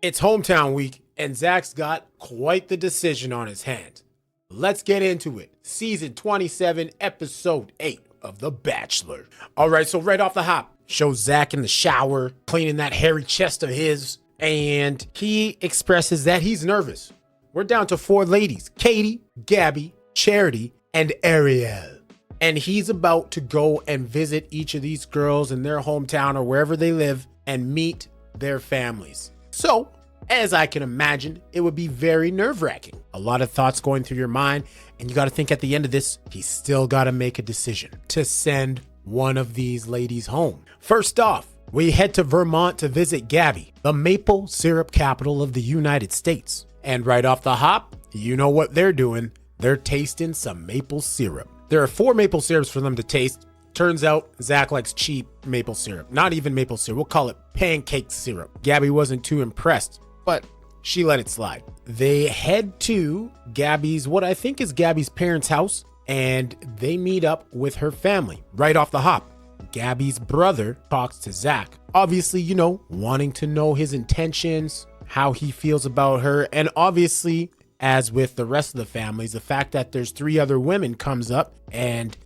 It's hometown week, and Zach's got quite the decision on his hand. Let's get into it. Season 27, episode 8 of The Bachelor. All right, so right off the hop, shows Zach in the shower, cleaning that hairy chest of his, and he expresses that he's nervous. We're down to 4 ladies, Katie, Gabby, Charity, and Ariel. And he's about to go and visit each of these girls in their hometown or wherever they live and meet their families. So, as I can imagine, it would be very nerve-wracking. A lot of thoughts going through your mind, and you got to think at the end of this, he's still got to make a decision to send one of these ladies home. First off, we head to Vermont to visit Gabby, the maple syrup capital of the United States. And right off the hop, you know what they're doing. They're tasting some maple syrup. There are 4 maple syrups for them to taste. Turns out Zach likes cheap maple syrup. Not even maple syrup. We'll call it pancake syrup. Gabby wasn't too impressed, but she let it slide. They head to Gabby's, what I think is Gabby's parents' house, and they meet up with her family right off the hop. Gabby's brother talks to Zach. Obviously, wanting to know his intentions, how he feels about her, and obviously, as with the rest of the families, the fact that there's 3 other women comes up, and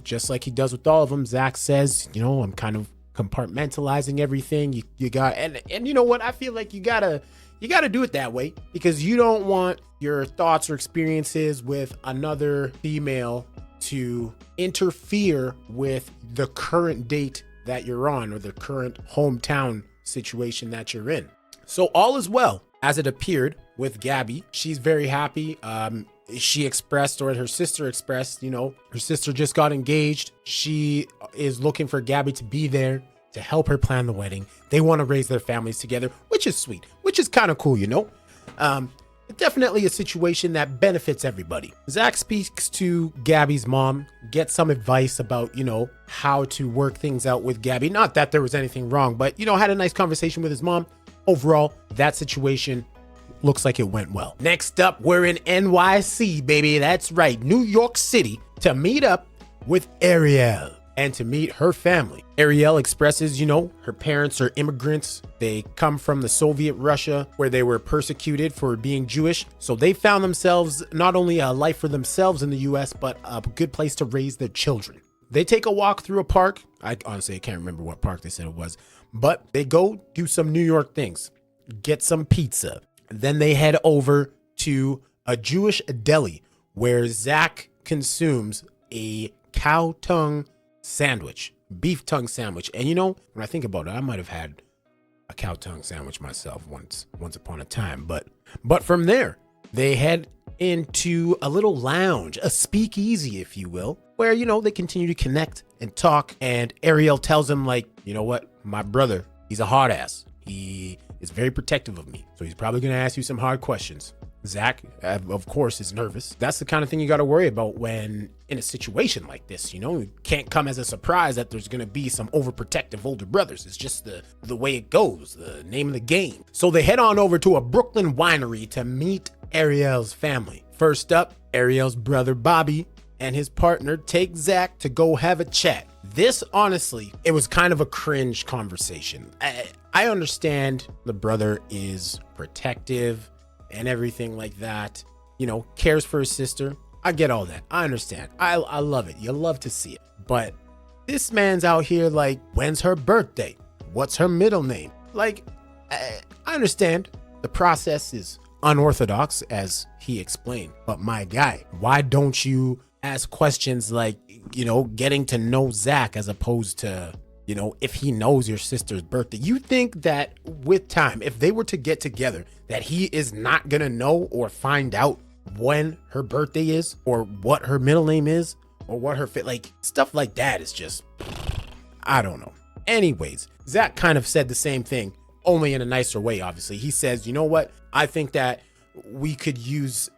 just like he does with all of them, Zach says, I'm kind of compartmentalizing everything. You got, and you know what? I feel like you gotta do it that way, because you don't want your thoughts or experiences with another female to interfere with the current date that you're on or the current hometown situation that you're in. So all is well, as it appeared with Gabby. She's very happy. She expressed, or her sister expressed, her sister just got engaged. She is looking for Gabby to be there to help her plan the wedding. They want to raise their families together, which is sweet, which is kind of cool, Definitely a situation that benefits everybody. Zach speaks to Gabby's mom, gets some advice about, how to work things out with Gabby. Not that there was anything wrong, but, had a nice conversation with his mom. Overall, that situation looks like it went well. Next up, we're in NYC, baby. That's right, New York City, to meet up with Ariel and to meet her family. Ariel expresses, her parents are immigrants. They come from the Soviet Russia, where they were persecuted for being Jewish. So they found themselves not only a life for themselves in the US, but a good place to raise their children. They take a walk through a park. I honestly can't remember what park they said it was, but they go do some New York things, get some pizza. Then they head over to a Jewish deli where Zach consumes a cow tongue sandwich, beef tongue sandwich. And when I think about it, I might have had a cow tongue sandwich myself once upon a time. But from there, they head into a little lounge, a speakeasy, if you will, where, they continue to connect and talk. And Ariel tells him, you know what, my brother, he's a hard ass. He is very protective of me. So he's probably going to ask you some hard questions. Zach, of course, is nervous. That's the kind of thing you got to worry about when in a situation like this. It can't come as a surprise that there's going to be some overprotective older brothers. It's just the way it goes, the name of the game. So they head on over to a Brooklyn winery to meet Ariel's family. First up, Ariel's brother Bobby and his partner take Zach to go have a chat. This, honestly, it was kind of a cringe conversation. I understand the brother is protective and everything like that, cares for his sister. I get all that. I understand. I love it. You love to see it. But this man's out here when's her birthday? What's her middle name? I understand the process is unorthodox, as he explained. But my guy, why don't you ask questions getting to know Zach as opposed to, if he knows your sister's birthday? You think that with time, if they were to get together, that he is not going to know or find out when her birthday is or what her middle name is or what her stuff like that is just, I don't know. Anyways, Zach kind of said the same thing, only in a nicer way, obviously. He says, you know what? I think that we could use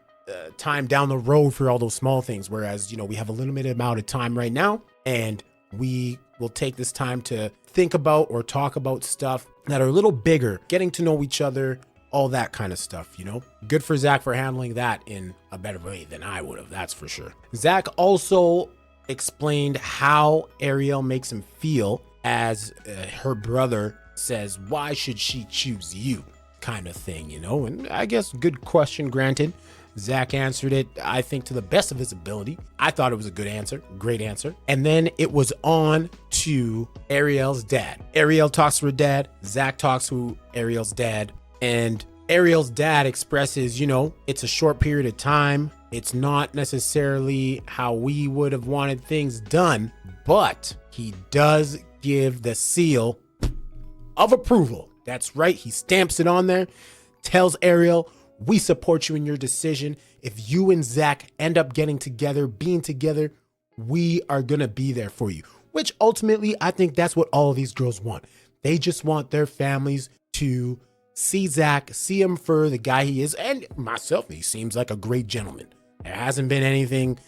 time down the road for all those small things. Whereas, we have a limited amount of time right now, and we will take this time to think about or talk about stuff that are a little bigger, getting to know each other, all that kind of stuff, Good for Zach for handling that in a better way than I would have, that's for sure. Zach also explained how Ariel makes him feel as her brother says, why should she choose you? kind of thing, you know? And I guess good question, granted. Zach answered it, I think, to the best of his ability. I thought it was a good answer, great answer. And then it was on to Ariel's dad. Ariel talks to her dad. Zach talks to Ariel's dad. And Ariel's dad expresses, you know, it's a short period of time. It's not necessarily how we would have wanted things done, but he does give the seal of approval. That's right. He stamps it on there, tells Ariel, we support you in your decision. If you and Zach end up getting together, being together, we are going to be there for you, which ultimately I think that's what all of these girls want. They just want their families to see Zach, see him for the guy he is. And myself, he seems like a great gentleman. There hasn't been anything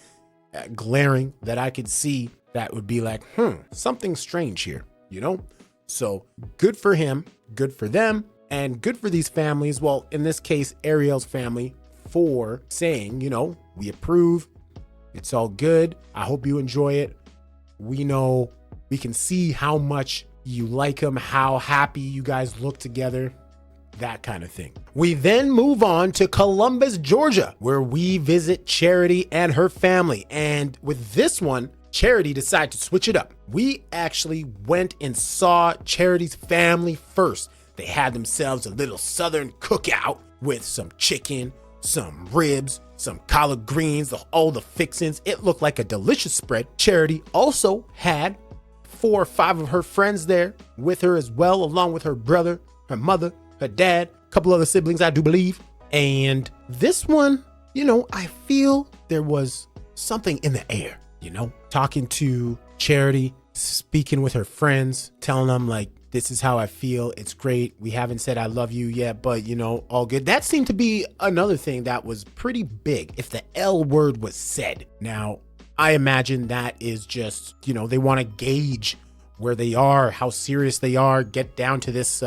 glaring that I could see that would be like, something strange here, you know? So good for him, good for them, and good for these families. Well, in this case, Ariel's family, for saying, you know, we approve. It's all good. I hope you enjoy it. We know, we can see how much you like him, how happy you guys look together. That kind of thing. We then move on to Columbus, Georgia, where we visit Charity and her family. And with this one, Charity decided to switch it up. We actually went and saw Charity's family first. They had themselves a little southern cookout with some chicken, some ribs, some collard greens, all the fixings. It looked like a delicious spread. Charity also had 4 or 5 of her friends there with her as well, along with her brother, her mother, her dad, a couple other siblings, I do believe. And this one, you know, I feel there was something in the air, you know, talking to Charity, speaking with her friends, telling them like, this is how I feel. It's great. We haven't said I love you yet, but you know, all good. That seemed to be another thing that was pretty big. If the L word was said. Now, I imagine that is just, you know, they want to gauge where they are, how serious they are, get down to this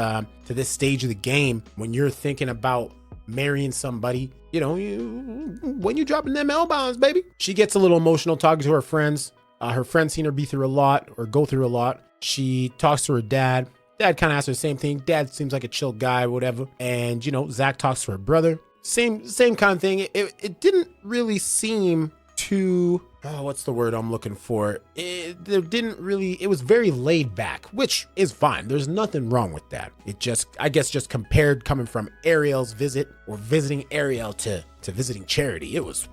stage of the game when you're thinking about marrying somebody, you know, when you're dropping them L bombs, baby. She gets a little emotional talking to her friends. Her friends seen her be through a lot or go through a lot. She talks to her dad. Dad kind of asks her the same thing. Dad seems like a chill guy, whatever. And, you know, Zach talks to her brother. Same kind of thing. It didn't really seem too, what's the word I'm looking for? It was very laid back, which is fine. There's nothing wrong with that. It just, I guess, just compared coming from Ariel's visit or visiting Ariel to visiting Charity, it was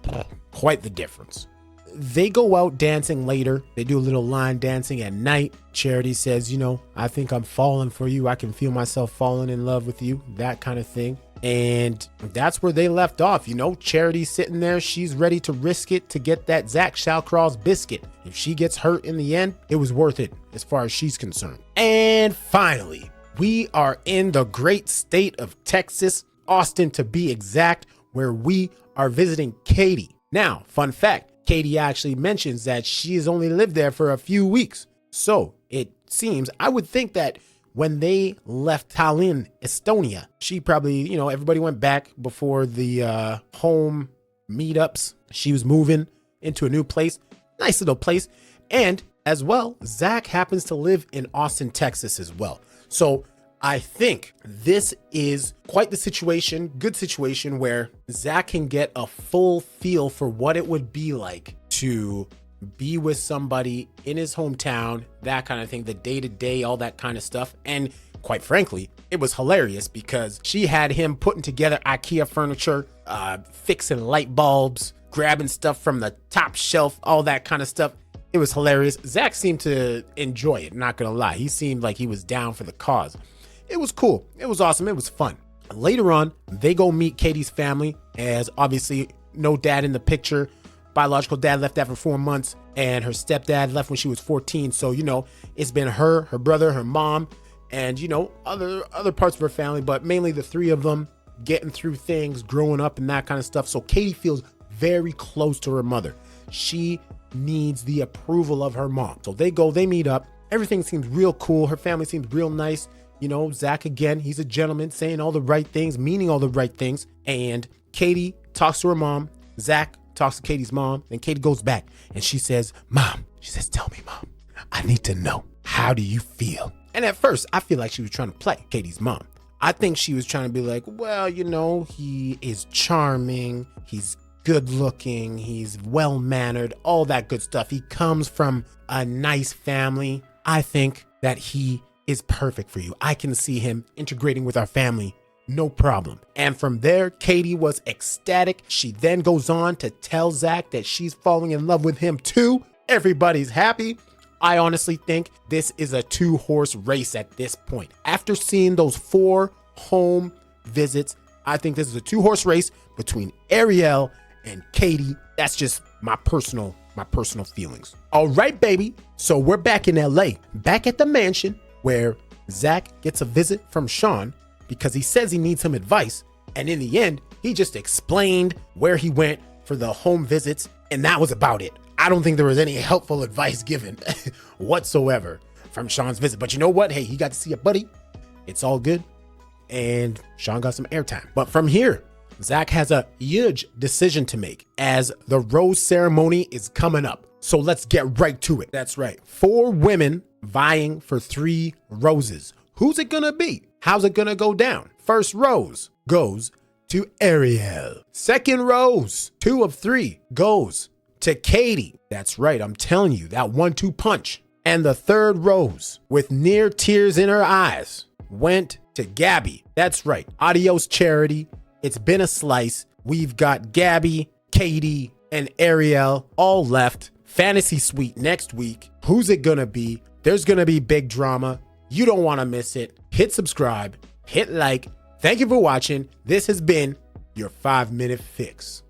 quite the difference. They go out dancing later. They do a little line dancing at night. Charity says, you know, I think I'm falling for you. I can feel myself falling in love with you, that kind of thing. And that's where they left off. You know, Charity's sitting there. She's ready to risk it to get that Zach Shallcraw's biscuit. If she gets hurt in the end, it was worth it as far as she's concerned. And finally, we are in the great state of Texas, Austin to be exact, where we are visiting Katie. Now, fun fact, Katie actually mentions that she has only lived there for a few weeks. So it seems, I would think that when they left Tallinn, Estonia, she probably, you know, everybody went back before the home meetups. She was moving into a new place, nice little place. And as well, Zach happens to live in Austin, Texas as well. So I think this is quite the situation, good situation where Zach can get a full feel for what it would be like to be with somebody in his hometown, that kind of thing, the day-to-day, all that kind of stuff. And quite frankly, it was hilarious because she had him putting together IKEA furniture, fixing light bulbs, grabbing stuff from the top shelf, all that kind of stuff. It was hilarious. Zach seemed to enjoy it, not gonna lie. He seemed like he was down for the cause. It was cool. It was awesome. It was fun. Later on, they go meet Katie's family, as obviously no dad in the picture. Biological dad left after 4 months, and her stepdad left when she was 14. So, you know, it's been her brother, her mom, and, you know, other parts of her family, but mainly the 3 of them getting through things, growing up and that kind of stuff. So Katie feels very close to her mother. She needs the approval of her mom. So they meet up. Everything seems real cool. Her family seems real nice. You know, Zach, again, he's a gentleman, saying all the right things, meaning all the right things. And Katie talks to her mom. Zach talks to Katie's mom. And Katie goes back and she says, Mom, tell me, Mom, I need to know, how do you feel? And at first, I feel like she was trying to play Katie's mom. I think she was trying to be like, well, you know, he is charming, he's good looking, he's well mannered, all that good stuff. He comes from a nice family. I think that he is perfect for you. I can see him integrating with our family, no problem. And from there, Katie was ecstatic. She then goes on to tell Zach that she's falling in love with him too. Everybody's happy. I honestly think this is a 2-horse race at this point. After seeing those 4 home visits, I think this is a 2-horse race between Ariel and Katie. That's just my personal feelings. All right, baby. So we're back in LA, back at the mansion where Zach gets a visit from Sean because he says he needs some advice. And in the end, he just explained where he went for the home visits, and that was about it. I don't think there was any helpful advice given whatsoever from Sean's visit. But you know what? Hey, he got to see a buddy. It's all good. And Sean got some airtime. But from here, Zach has a huge decision to make as the rose ceremony is coming up. So let's get right to it. That's right. 4 women vying for 3 roses. Who's it gonna be? How's it gonna go down? First rose goes to Ariel. Second rose, 2 of 3, goes to Katie. That's right, I'm telling you, that 1-2 punch. And the third rose, with near tears in her eyes, went to Gabby. That's right, adios charity. It's been a slice. We've got Gabby, Katie, and Ariel all left. Fantasy Suite next week. Who's it gonna be? There's gonna be big drama. You don't wanna miss it. Hit subscribe, hit like. Thank you for watching. This has been your 5-minute fix.